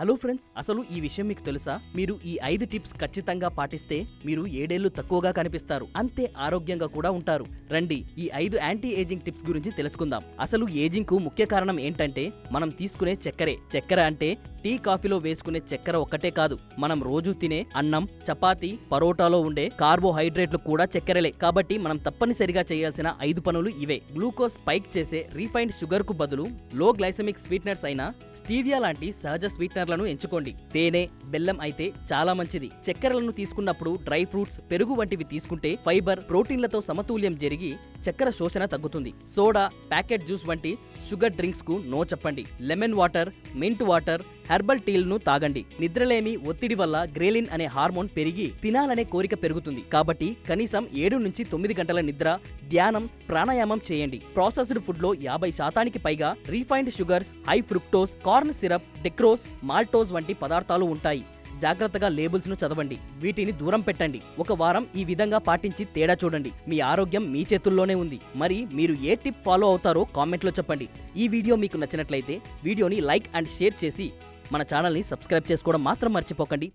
Hello friends, అసలు ఈ విషయం మీకు తెలుసా? మీరు ఈ 5 టిప్స్ ఖచ్చితంగా పాటిస్తే మీరు 7 ఏళ్లు తక్కువగా కనిపిస్తారు, అంతే ఆరోగ్యంగా కూడా ఉంటారు. రండి ఈ 5 యాంటీ ఏజింగ్ టిప్స్ గురించి తెలుసుకుందాం. అసలు ఏజింగ్ కు ముఖ్య కారణం ఏంటంటే మనం తీసుకునే చక్కెరే. చక్కెర అంటే టీ కాఫీలో వేసుకునే చక్కెర ఒక్కటే కాదు, మనం రోజు తినే అన్నం, చపాతీ, పరోటాలో ఉండే కార్బోహైడ్రేట్లు కూడా చక్కెరలే. కాబట్టి మనం తప్పనిసరిగా చేయాల్సిన 5 పనులు ఇవే. గ్లూకోజ్ స్పైక్ చేసే రీఫైన్డ్ షుగర్ కు బదులు లో గ్లైసెమిక్ స్వీట్నర్స్ అయిన స్టీవియా లాంటి సహజ స్వీట్నర్లను ఎంచుకోండి. తేనె, బెల్లం అయితే చాలా మంచిది. చక్కెరలను తీసుకున్నప్పుడు డ్రై ఫ్రూట్స్, పెరుగు వంటివి తీసుకుంటే ఫైబర్, ప్రోటీన్లతో సమతుల్యం జరిగి చక్కెర శోషణ తగ్గుతుంది. సోడా, ప్యాకెట్ జ్యూస్ వంటి షుగర్ డ్రింక్స్ కు నో చెప్పండి. Lemon water, mint water, herbal టీలను తాగండి. నిద్రలేమి, ఒత్తిడి వల్ల గ్రేలిన్ అనే హార్మోన్ పెరిగి తినాలనే కోరిక పెరుగుతుంది. కాబట్టి కనీసం 7 నుంచి 9 గంటల నిద్ర, ధ్యానం, ప్రాణాయామం చేయండి. ప్రాసెస్డ్ ఫుడ్ లో 50% పైగా refined sugars, high fructose, corn syrup, dextrose, maltose వంటి పదార్థాలు ఉంటాయి. జాగ్రత్తగా లేబుల్స్ ను చదవండి, వీటిని దూరం పెట్టండి. ఒక వారం ఈ విధంగా పాటించి తేడా చూడండి. మీ ఆరోగ్యం మీ చేతుల్లోనే ఉంది. మరి మీరు ఏ టిప్ ఫాలో అవుతారో కామెంట్లో చెప్పండి. ఈ వీడియో మీకు నచ్చినట్లయితే వీడియోని లైక్ అండ్ షేర్ చేసి మన ఛానల్ని సబ్స్క్రైబ్ చేసుకోవడం మాత్రం మర్చిపోకండి.